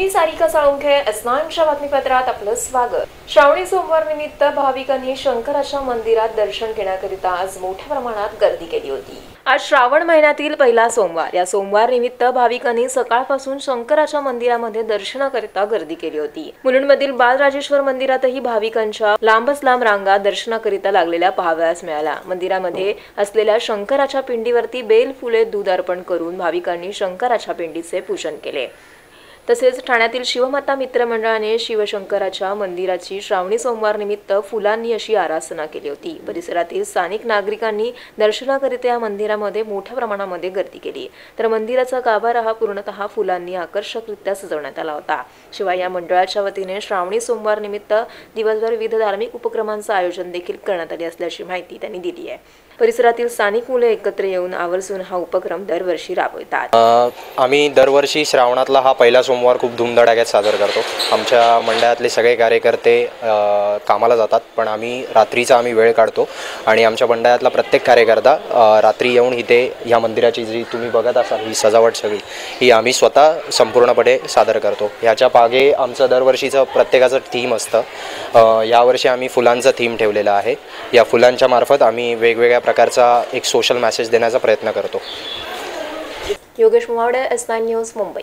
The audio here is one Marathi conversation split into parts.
मी सारिका साळुंखे, S9च्या बातमीपत्रात आपलं स्वागत। श्रावणी सोमवार निमित्त भाविकांनी शंकराच्या मंदिरात दर्शन घेण्याकरिता आज मोठ्या प्रमाणात गर्दी केली होती। आज श्रावण महिन्यातील पहिला सोमवार, या सोमवार निमित्त भाविकांनी सकाळपासून शंकराच्या मंदिरामध्ये दर्शनाकरिता गर्दी केली होती। मुलुंडमधील बालराजेश्वर मंदिरातही भाविकांच्या लांबच लांब रांगा दर्शनाकरिता लागलेल्या पाहावयास मिळाल्या। मंदिरामध्ये असलेल्या शंकराच्या पिंडीवरती बेल फुले दूध अर्पण करून भाविकांनी शंकराच्या पिंडीचे पूजन केले। तसेच ठाण्यातील शिवमाता मित्र मंडळाने शिवशंकराच्या मंदिराची श्रावणी सोमवार निमित्त फुलांनी अशी आराधना केली होती। परिसरातील स्थानिक नागरिकांनी दर्शनाकरिता या मंदिरामध्ये मोठ्या प्रमाणामध्ये गर्दी केली, तर मंदिराचा गाभारा हा पूर्णतः फुलांनी आकर्षकरित्या सजवण्यात आला होता। शिवाय या मंडळाच्या वतीने श्रावणी सोमवार निमित्त दिवसभर विविध धार्मिक उपक्रमांचे आयोजन देखील करण्यात आले असल्याची माहिती त्यांनी दिली आहे। परिसरातील स्थानिक मुले एकत्र येऊन आवर्जून हा उपक्रम दरवर्षी राबवतात। आम्ही दरवर्षी श्रावणातला हा पहिला सोमवार खूप धूमधडाक्यात साजरा करतो। आमच्या मंडळातले सगळे कार्यकर्ते कामाला जातात, पण रात्रीचा वेळ काढतो आणि आमच्या मंडळातला प्रत्येक कार्यकर्ता रात्री येऊन इथे या मंदिराची जी तुम्ही बघत असाल ही सजावट सगळी ही आम्ही स्वतः संपूर्णपणे सादर करतो। ह्याच्या मागे आमचं दरवर्षीचं प्रत्येकाचं थीम असतं। यावर्षी आम्ही फुलांचा थीम ठेवलेला आहे। या फुलांच्या मार्फत आम्ही वेगवेगळ्या प्रकारचा एक सोशल मेसेज देण्याचा प्रयत्न करतो। Yogesh Muwade, S9 news, Mumbai.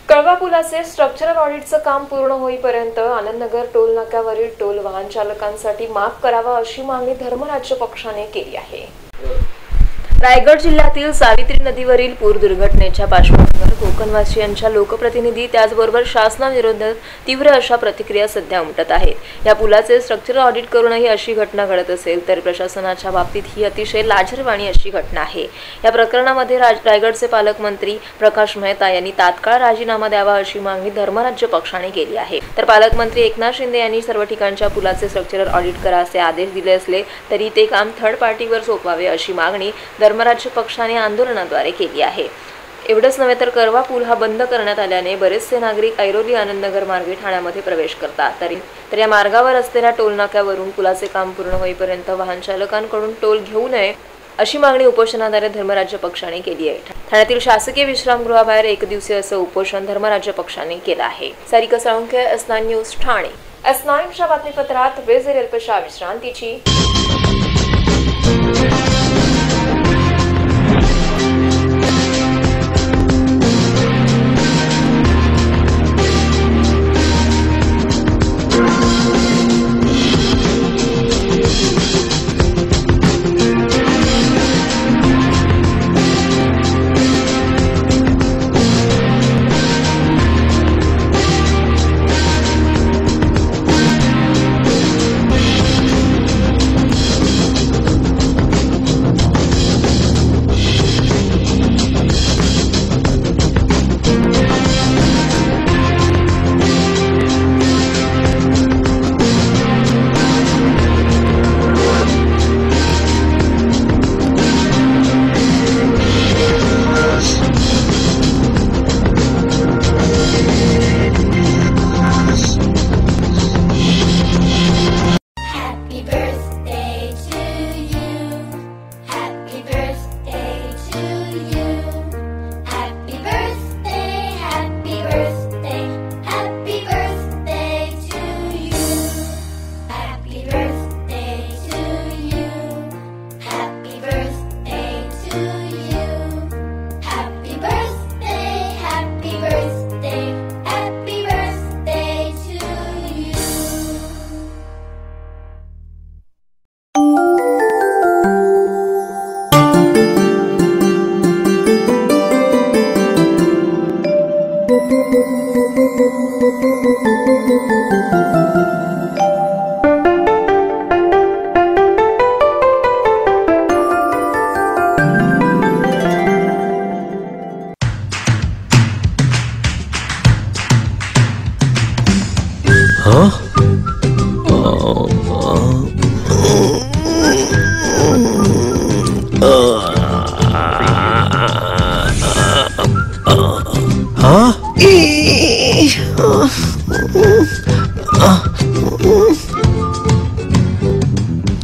कळवा पुलाचे स्ट्रक्चरल ऑडिटचं काम पूर्ण होईपर्यंत आनंदनगर टोल नाक्यावरील टोल वाहन चालकांसाठी माफ करावा अशी मागणी धर्मराज्य पक्षाने केली आहे। रायगड जिल्ह्यातील सावित्री नदीवरील पूर दुर्घटनेच्या पार्श्वभूमीवर कोकणवासियांच्या लोकप्रतिनिधी त्याचबरोबर शासनाविरोधात तीव्र अशा प्रतिक्रिया सध्या उमटत आहेत। या पुलाचे स्ट्रक्चरल ऑडिट करूनही अशी घटना घडत असेल तर प्रशासनाच्या बाबतीत ही अतिशय लाजिरवाणी अशी घटना आहे। या प्रकरणामध्ये रायगडचे पालकमंत्री प्रकाश मेहता यांनी तात्काळ राजीनामा द्यावा अशी मागणी धर्मराज्य पक्षाने केली आहे। तर पालकमंत्री एकनाथ शिंदे यांनी सर्व ठिकाणच्या पुलाचे स्ट्रक्चरल ऑडिट करा असे आदेश दिले असले तरी ते काम थर्ड पार्टीवर सोपवावे अशी मागणी धर्मराज्य पक्षाने आंदोलनाद्वारे केली आहे। एवढंच नव्हे तर करवा पूल हा बंद करण्यात आल्याने बरेचसे नागरिक ऐरोली आनंदनगर मार्गे ठाण्यामध्ये प्रवेश करतात। तर या मार्गावर असलेल्या टोल नाक्यावरून पुलाचे काम पूर्ण होईपर्यंत वाहन चालकांकडून टोल घेऊ नये अशी मागणी उपोषणाद्वारे धर्मराज्य पक्षाने केली आहे। ठाण्यातील शासकीय विश्रामगृहाबाहेर एकदिवसीय असं उपोषण धर्मराज्य पक्षाने केलं आहे। Sarika Salunkhe, S9 news, Thane. S9च्या बातमीपत्रात वेळ अल्पशा विश्रांतीची।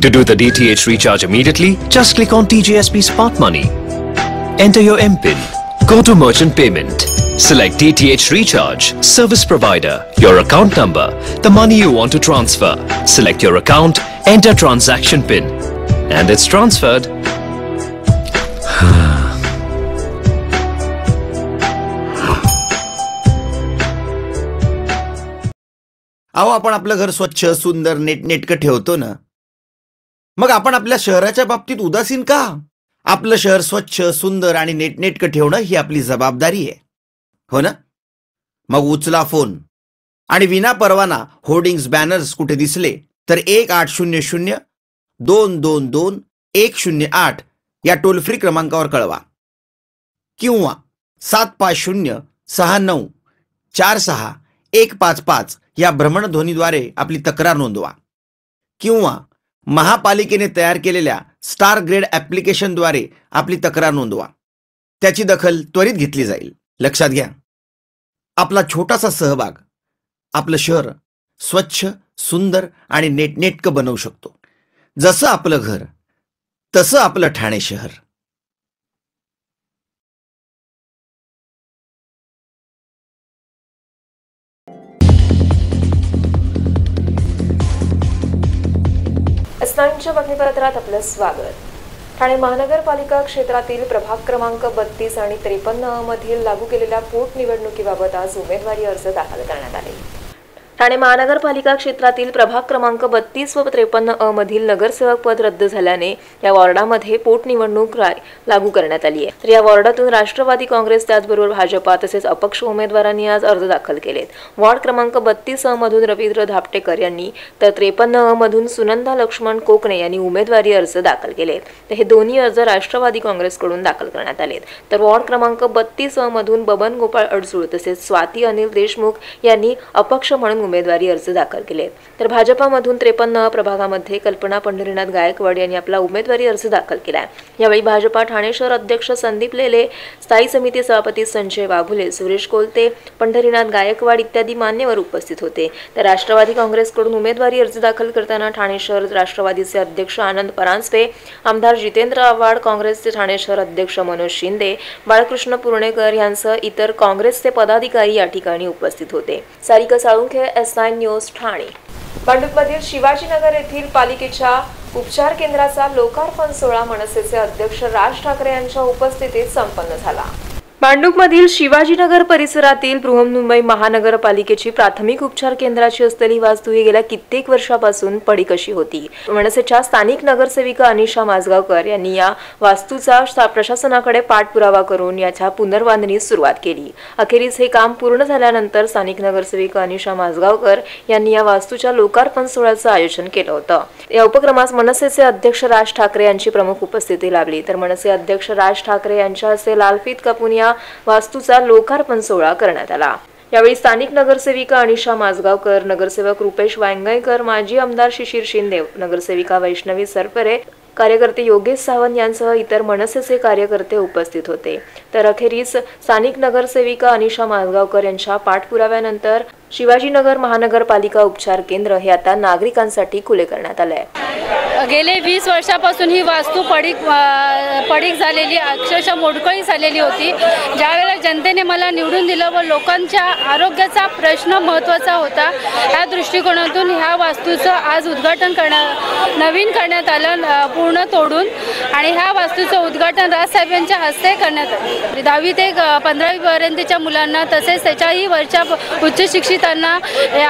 To do the DTH recharge immediately, just click on TJSP Smart Money. Enter your MPIN. Go to Merchant Payment. Select DTH Recharge, service provider, your account number, the money you want to transfer. Select your account, enter transaction PIN, and it's transferred. अहो, आपण आपलं घर स्वच्छ, सुंदर, नेटनेटकं ठेवतो ना, मग आपण आपल्या शहराच्या बाबतीत उदासीन का? आपलं शहर स्वच्छ, सुंदर आणि नेटनेटकं ठेवणं ही आपली जबाबदारी आहे, हो ना? मग उचला फोन आणि विना परवाना होर्डिंग्स, बॅनर्स कुठे दिसले तर 1800-222-108 या टोल फ्री क्रमांकावर कळवा किंवा 7506946155 या भ्रमणध्वनीद्वारे आपली तक्रार नोंदवा किंवा महापालिकेने तयार केलेल्या स्टार ग्रेड ॲप्लिकेशनद्वारे आपली तक्रार नोंदवा. त्याची दखल त्वरित घेतली जाईल. लक्षात घ्या, आपला छोटासा सहभाग आपलं शहर स्वच्छ, सुंदर आणि नेटनेटकं बनवू शकतो. जसं आपलं घर तसं आपलं ठाणे शहर. एस9च्या बातमीपत्रात आपलं स्वागत. ठाणे महानगरपालिका क्षेत्रातील प्रभाग क्रमांक 32 आणि 53 मधील लागू केलेल्या पोटनिवडणुकीबाबत आज उमेदवारी अर्ज दाखल करण्यात आले. ठाणे महानगरपालिका क्षेत्रातील प्रभाग क्रमांक 32 व 53 मधील नगरसेवक पद रद्द झाल्याने या वॉर्डामध्ये पोटनिवडणूक लागू करण्यात आली आहे. तर या वॉर्डातून राष्ट्रवादी काँग्रेस त्याचबरोबर भाजपा तसेच अपक्ष उमेदवारांनी आज अर्ज दाखल केलेत. वॉर्ड क्रमांक 32 मधून रवींद्र धापटेकर यांनी तर 53 मधून सुनंदा लक्ष्मण कोकणे यांनी उमेदवारी अर्ज दाखल केलेत. तर हे दोन्ही अर्ज राष्ट्रवादी काँग्रेसकडून दाखल करण्यात आलेत. तर वॉर्ड क्रमांक 32 मधून बबन गोपाळ अडसूळ तसेच स्वाती अनिल देशमुख यांनी अपक्ष म्हणून उमेदवारी अर्ज दाखल केले. तर भाजपामधून 53 प्रभागामध्ये कल्पना पंढरीनाथ गायकवाड यांनी आपला उमेदवारी अर्ज दाखल केला. यावेळी भाजपा ठाणे शहर अध्यक्ष संदीप लेले, स्थायी समिती सभापती संजय वाघुले, सुरेश कोलते, पंढरीनाथ गायकवाड इत्यादी मान्यवर उपस्थित होते. तर राष्ट्रवादी काँग्रेसकडून उमेदवारी अर्ज दाखल करताना ठाणे शहर राष्ट्रवादीचे अध्यक्ष आनंद परांजपे, आमदार जितेंद्र आव्हाड, काँग्रेसचे ठाणे शहर अध्यक्ष मनोज शिंदे, बाळकृष्ण पुर्णेकर यांसह इतर काँग्रेसचे पदाधिकारी या ठिकाणी उपस्थित होते. सारिका साळुंखे, एस9 न्यूज, ठाणे. भांडूपमधील शिवाजीनगर येथील पालिकेच्या उपचार केंद्राचा लोकार्पण सोहळा मनसेचे अध्यक्ष राज ठाकरे यांच्या उपस्थितीत संपन्न झाला. भांडूपमधील शिवाजीनगर परिसरातील बृहन्मुंबई महानगरपालिकेची प्राथमिक उपचार केंद्राची असलेली वास्तू ही गेल्या कित्येक वर्षापासून पडीक अशी होती. मनसेच्या स्थानिक नगरसेविका अनिशा माजगावकर यांनी या वास्तूचा प्रशासनाकडे पाठपुरावा करून याच्या पुनर्बांधणीस सुरुवात केली. अखेरीस हे काम पूर्ण झाल्यानंतर स्थानिक नगरसेविका अनिशा माजगावकर यांनी या वास्तूच्या लोकार्पण सोहळ्याचं आयोजन केलं होतं. या उपक्रमास मनसेचे अध्यक्ष राज ठाकरे यांची प्रमुख उपस्थिती लाभली. तर मनसे अध्यक्ष राज ठाकरे यांच्या हस्ते लालफीत कापून या वास्तूचा लोकार्पण सोहळा करण्यात आला. यावेळी स्थानिक नगरसेविका अनिशा माजगावकर, नगरसेवक रुपेश वांगईकर, माजी आमदार शिशिर शिंदे, नगरसेविका वैष्णवी सरपरे, कार्यकर्ते योगेश सावंत यांसह इतर मनसेचे कार्यकर्ते उपस्थित होते. तर अखेरीस स्थानिक नगरसेविका अनिशा माजगावकर यांच्या पाठपुराव्यानंतर शिवाजीनगर महानगरपालिका उपचार केंद्र हे आता नागरिकांसाठी खुले करण्यात आले आहे. गेले 20 वर्षापासून ही वास्तू पडीक झालेली, अक्षरशः मोडकळी झालेली होती. ज्यावेळेला जनतेने मला निवडून दिलं व लोकांच्या आरोग्याचा प्रश्न महत्त्वाचा होता, या दृष्टिकोनातून ह्या वास्तूचं आज उद्घाटन नवीन करण्यात आलं, पूर्ण तोडून. आणि ह्या वास्तूचं उद्घाटन राजसाहेबांच्या हस्ते करण्यात आलं. 10वी ते 15वी पर्यंतच्या मुलांना तसेच त्याच्याही वरच्या उच्च शिक्षितांना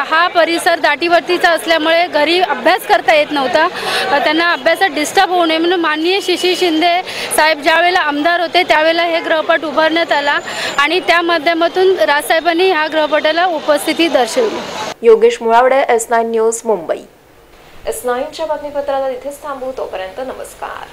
हा परिसर दाटीवरतीचा असल्यामुळे घरी अभ्यास करता येत नव्हता. त्यांना अभ्यासात डिस्टर्ब होऊ नये म्हणून माननीय शिशिर शिंदे साहेब ज्यावेळेला आमदार होते त्यावेळेला हे गृहपाठ उभारण्यात आला आणि त्या माध्यमातून राजसाहेबांनी ह्या गृहपाठाला उपस्थिती दर्शवली. योगेश मुळावडे, एस9 न्यूज, मुंबई. एस9च्या बातमीपत्राला इथेच थांबू. तोपर्यंत नमस्कार.